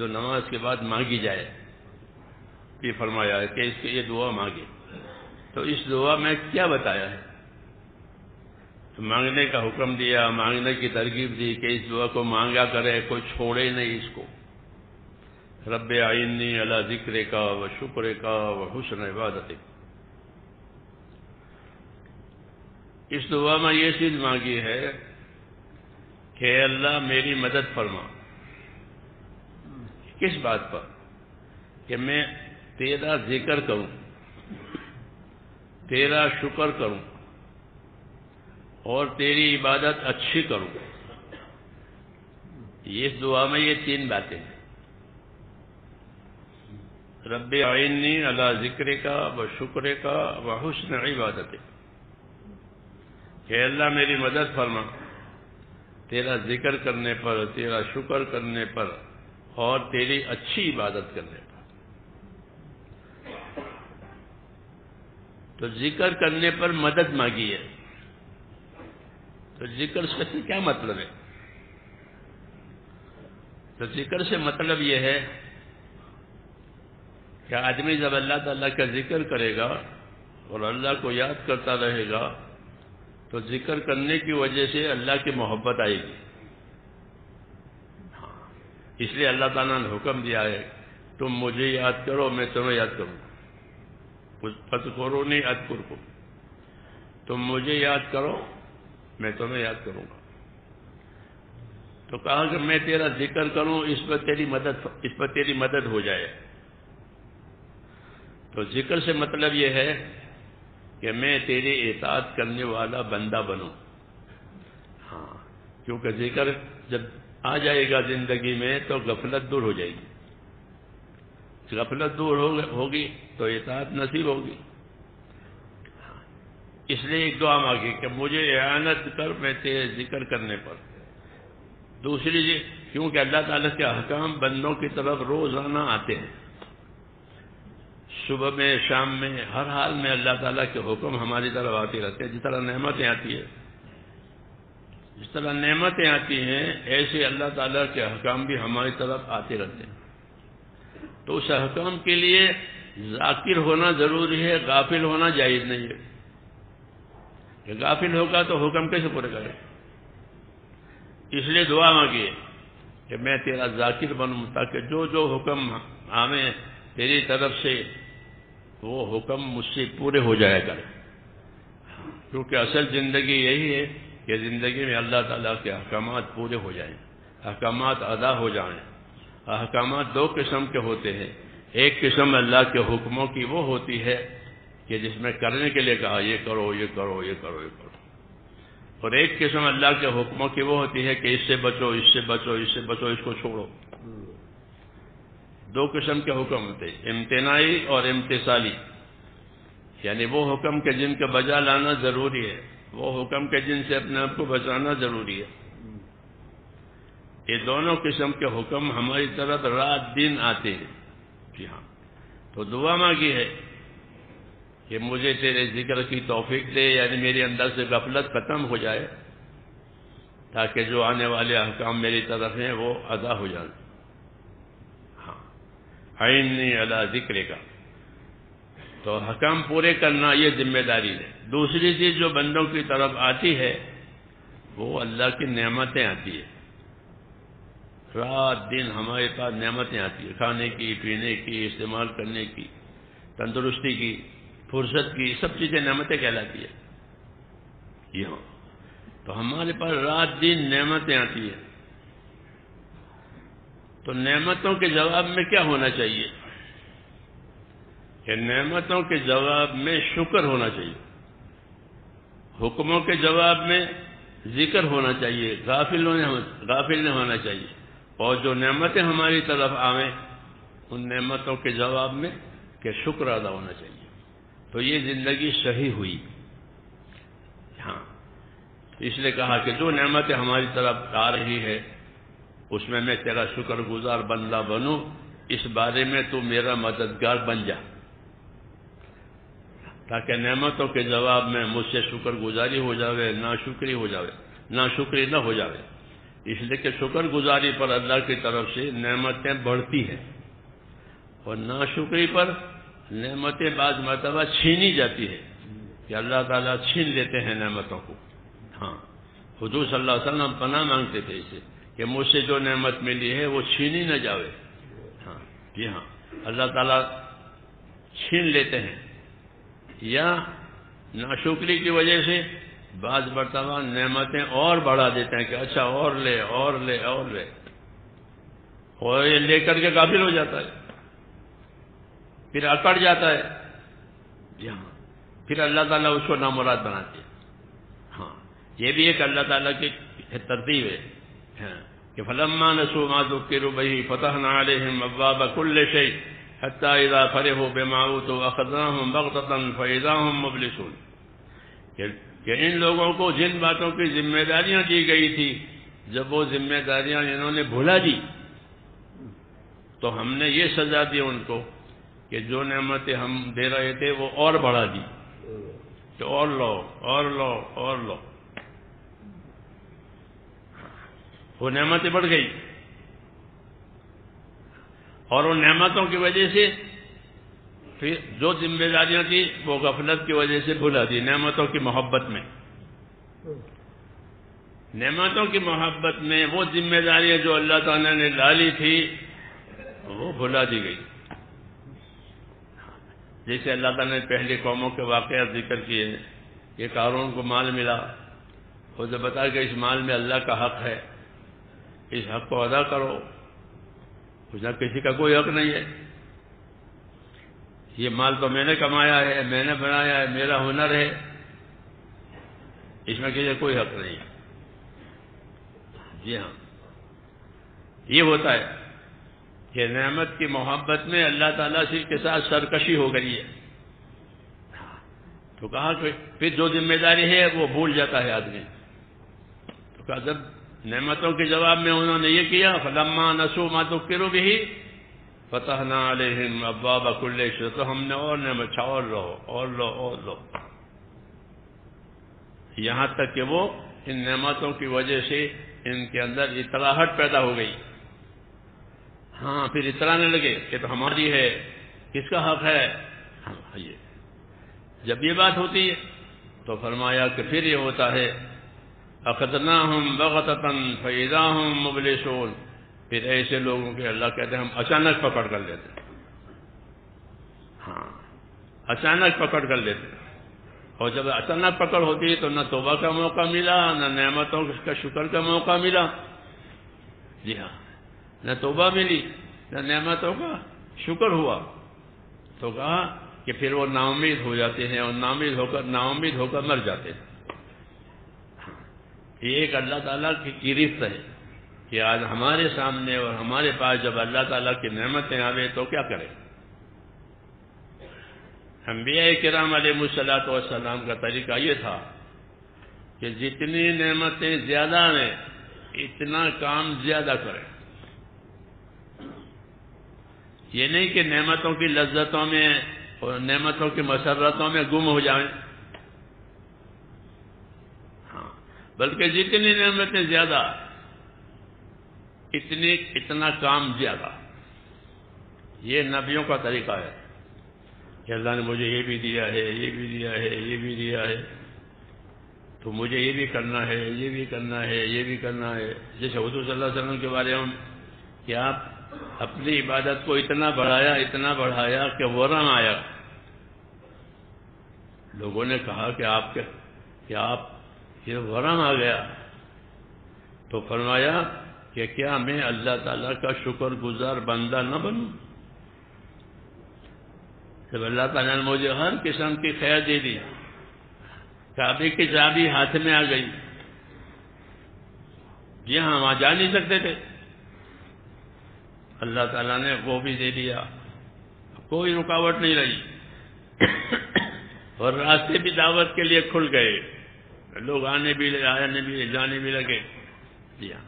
جو نماز کے بعد مانگی جائے، یہ فرمایا ہے کہ اس کے یہ دعا مانگے. تو اس دعا میں کیا بتایا ہے؟ تو مانگنے کا حکم دیا، مانگنے کی ترغیب دی کہ اس دعا کو مانگا کرے، کوئی چھوڑے نہیں اس کو. رب اعنی علی ذکرک و شکرک و حسن عبادتک. اس دعا میں یہ چیز مانگی ہے کہ اللہ میری مدد فرما. کس بات پر؟ کہ میں تیرا ذکر کروں، تیرا شکر کروں اور تیری عبادت اچھی کروں. اس دعا میں یہ تین باتیں ہیں. رب اعنی علی ذکرک و شکرک و حسن عبادتک، کہ اللہ میری مدد فرما تیرا ذکر کرنے پر، تیرا شکر کرنے پر اور تیری اچھی عبادت کرنے پر. تو ذکر کرنے پر مدد مانگی ہے. تو ذکر سے کیا مطلب ہے؟ تو ذکر سے مطلب یہ ہے کہ آدمی جب اللہ تعالیٰ کا ذکر کرے گا اور اللہ کو یاد کرتا رہے گا تو ذکر کرنے کی وجہ سے اللہ کی محبت آئے گی. اس لیے اللہ تعالیٰ نے حکم دیا ہے تم مجھے یاد کرو میں تمہیں یاد کروں. فاذکرونی اذکرکم، تم مجھے یاد کرو میں تمہیں یاد کروں گا. تو کہا کہ میں تیرا ذکر کروں، اس پر تیری مدد ہو جائے. تو ذکر سے مطلب یہ ہے کہ میں تیری اطاعت کرنے والا بندہ بنوں. ہاں، کیونکہ ذکر جب آ جائے گا زندگی میں تو غفلت دور ہو جائے گی. غفلت دور ہوگی تو اطاعت نصیب ہوگی. اس لیے ایک دعا مانگی کہ مجھے اعانت کر میں تیرے ذکر کرنے پر. دوسری چیز، کیونکہ اللہ تعالیٰ کے احکام بندوں کی طرف روزانہ آتے ہیں، صبح میں شام میں ہر حال میں اللہ تعالیٰ کے حکم ہماری طرف آتے رہتے ہیں. جس طرح نعمتیں آتی ہیں، جس طرح نعمتیں آتی ہیں ایسے اللہ تعالیٰ کے احکام بھی ہماری طرف آتے رہتے ہیں. تو اس احکام کے لیے ذاکر ہونا ضروری ہے، غافل ہونا جائز نہیں ہے. کہ غافل ہوگا تو حکم کیسے پورے کرے؟ اس لیے دعا مانگیے کہ میں تیرا ذاکر بنوں تاکہ جو جو حکم آئیں تیری طرف سے وہ حکم مجھ سے پورے ہو جایا کرے. کیونکہ اصل زندگی یہی ہے کہ زندگی میں اللہ تعالیٰ کے احکامات پورے ہو جائیں، احکامات ادا ہو جائیں. احکامات دو قسم کے ہوتے ہیں. ایک قسم اللہ کے حکموں کی وہ ہوتی ہے کہ جس میں کرنے کے لیے کہا یہ کرو یہ کرو یہ کرو یہ کرو. اور ایک قسم اللہ کے حکموں کی وہ ہوتی ہے کہ اس سے بچو اس سے بچو اس سے بچو، اس کو چھوڑو. دو قسم کے حکم ہوتے ہیں، امتناعی اور امتثالی. یعنی وہ حکم کے جن کے بجا لانا ضروری ہے، وہ حکم کے جن سے اپنے آپ کو بچانا ضروری ہے. یہ دونوں قسم کے حکم ہماری طرف رات دن آتے ہیں. جی ہاں. تو دعا مانگی ہے کہ مجھے تیرے ذکر کی توفیق دے، یعنی میرے اندر سے غفلت ختم ہو جائے تاکہ جو آنے والے احکام میری طرف ہیں وہ ادا ہو جائیں. ہاں، اعنی علی ذکرک. تو حکام پورے کرنا یہ ذمہ داری ہے. دوسری چیز جو بندوں کی طرف آتی ہے وہ اللہ کی نعمتیں آتی ہے. رات دن ہمارے پاس نعمتیں آتی ہیں، کھانے کی، پینے کی، استعمال کرنے کی، تندرستی کی، فرصت کی، سب چیزیں نعمتیں کہلاتی ہیں. یہاں تو ہمارے پاس رات دن نعمتیں آتی ہیں. تو نعمتوں کے جواب میں کیا ہونا چاہیے؟ کہ نعمتوں کے جواب میں شکر ہونا چاہیے، حکموں کے جواب میں ذکر ہونا چاہیے، غافل نہیں ہونا چاہیے. اور جو نعمتیں ہماری طرف آئیں ان نعمتوں کے جواب میں کہ شکر ادا ہونا چاہیے. تو یہ زندگی صحیح ہوئی. ہاں، اس لیے کہا کہ جو نعمتیں ہماری طرف آ رہی ہے اس میں تیرا شکر گزار بندہ بنوں، اس بارے میں تو میرا مددگار بن جا تاکہ نعمتوں کے جواب میں مجھ سے شکر گزاری ہو جاوے، ناشکری ہو جاوے، ناشکری نہ ہو جاوے. اس لیے کہ شکر گزاری پر اللہ کی طرف سے نعمتیں بڑھتی ہیں، اور ناشکری پر نعمتیں بعض مرتبہ چھینی جاتی ہے کہ اللہ تعالیٰ چھین لیتے ہیں نعمتوں کو۔ ہاں، حضور صلی اللہ علیہ وسلم پناہ مانگتے تھے اسے کہ مجھ سے جو نعمت ملی ہے وہ چھینی نہ جاوے۔ ہاں جی ہاں، اللہ تعالیٰ چھین لیتے ہیں، یا ناشکری کی وجہ سے بعض مرتبہ نعمتیں اور بڑھا دیتے ہیں کہ اچھا اور لے اور لے اور لے، اور یہ لے کر کے غافل ہو جاتا ہے، پھر اکڑ جاتا ہے۔ جی ہاں، پھر اللہ تعالیٰ اس کو نامراد بناتے ہیں۔ ہاں، یہ بھی ایک اللہ تعالیٰ کی ترتیب ہے کہ فلما نسوا ما ذکروا به فتحنا عليهم ابواب كل شيء حتى اذا فرحوا بما اوتوا اخذناهم بغتة فاذا هم مبلسون، کہ ان لوگوں کو جن باتوں کی ذمہ داریاں دی گئی تھی، جب وہ ذمہ داریاں انہوں نے بھلا دی تو ہم نے یہ سزا دی ان کو کہ جو نعمتیں ہم دے رہے تھے وہ اور بڑھا دی کہ اور لو اور لو اور لو، وہ نعمتیں بڑھ گئی، اور ان نعمتوں کی وجہ سے پھر جو ذمہ داریاں تھیں وہ غفلت کی وجہ سے بھلا دی، نعمتوں کی محبت میں، نعمتوں کی محبت میں وہ ذمہ داریاں جو اللہ تعالیٰ نے ڈالی تھی وہ بھلا دی گئی۔ جیسے اللہ تعالیٰ نے پہلی قوموں کے واقعات ذکر کیے کہ قارون کو مال ملا، وہ جب بتا کہ اس مال میں اللہ کا حق ہے، اس حق کو ادا کرو، اس میں کسی کا کوئی حق نہیں ہے، یہ مال تو میں نے کمایا ہے، میں نے بنایا ہے، میرا ہنر ہے، اس میں کسی کا کوئی حق نہیں ہے۔ جی ہاں، یہ ہوتا ہے کہ نعمت کی محبت میں اللہ تعالیٰ سے کے ساتھ سرکشی ہو گئی ہے، تو کہا کہ پھر جو ذمہ داری ہے وہ بھول جاتا ہے آدمی، تو کہا جب نعمتوں کے جواب میں انہوں نے یہ کیا فلما نسوا ما ذکروا به فتحنا علیہم ابواب کل شیء، تو ہم نے اور نعمت اور لو اور لو اور لو، یہاں تک کہ وہ ان نعمتوں کی وجہ سے ان کے اندر اطراحٹ پیدا ہو گئی۔ ہاں، پھر اترانے لگے کہ تو ہماری ہے، کس کا حق ہے؟ یہ جب یہ بات ہوتی ہے تو فرمایا کہ پھر یہ ہوتا ہے اخذناہم بغتۃ فاذا ہم مبلسون، پھر ایسے لوگوں کے اللہ کہتے ہیں ہم اچانک پکڑ کر لیتے ہیں۔ ہاں، اچانک پکڑ کر لیتے ہیں، اور جب اچانک پکڑ ہوتی ہے تو نہ توبہ کا موقع ملا، نہ نعمتوں کا شکر کا موقع ملا۔ جی ہاں، نہ توبہ ملی نہ نعمتوں کا شکر ہوا، تو کہا کہ پھر وہ نا امید ہو جاتے ہیں، اور نا امید ہو کر مر جاتے ہیں۔ یہ ایک اللہ تعالیٰ کی گرفت ہے کہ آج ہمارے سامنے اور ہمارے پاس جب اللہ تعالیٰ کی نعمتیں آوے تو کیا کریں۔ انبیاء کرام علیہ الصلوۃ والسلام کا طریقہ یہ تھا کہ جتنی نعمتیں زیادہ ہیں اتنا کام زیادہ کریں، یہ نہیں کہ نعمتوں کی لذتوں میں اور نعمتوں کی مسرتوں میں گم ہو جائیں، ہاں، بلکہ جتنی نعمتیں زیادہ اتنا کام زیادہ۔ یہ نبیوں کا طریقہ ہے کہ اللہ نے مجھے یہ بھی دیا ہے، یہ بھی دیا ہے، یہ بھی دیا ہے، تو مجھے یہ بھی کرنا ہے، یہ بھی کرنا ہے، یہ بھی کرنا ہے۔ جیسے حضور صلی اللہ علیہ وسلم کے بارے میں کہ آپ اپنی عبادت کو اتنا بڑھایا کہ ورم آیا، لوگوں نے کہا کہ آپ یہ ورم آ گیا، تو فرمایا کہ کیا میں اللہ تعالیٰ کا شکر گزار بندہ نہ بنوں؟ جب اللہ تعالیٰ نے مجھے ہر قسم کی خیر دے دی، کعبے کی چابی ہاتھ میں آ گئی، جی ہاں، وہاں جا نہیں سکتے تھے، اللہ تعالیٰ نے وہ بھی دے دیا، کوئی رکاوٹ نہیں رہی، اور راستے بھی دعوت کے لیے کھل گئے، لوگ آنے بھی جانے بھی لگے۔ جی ہاں،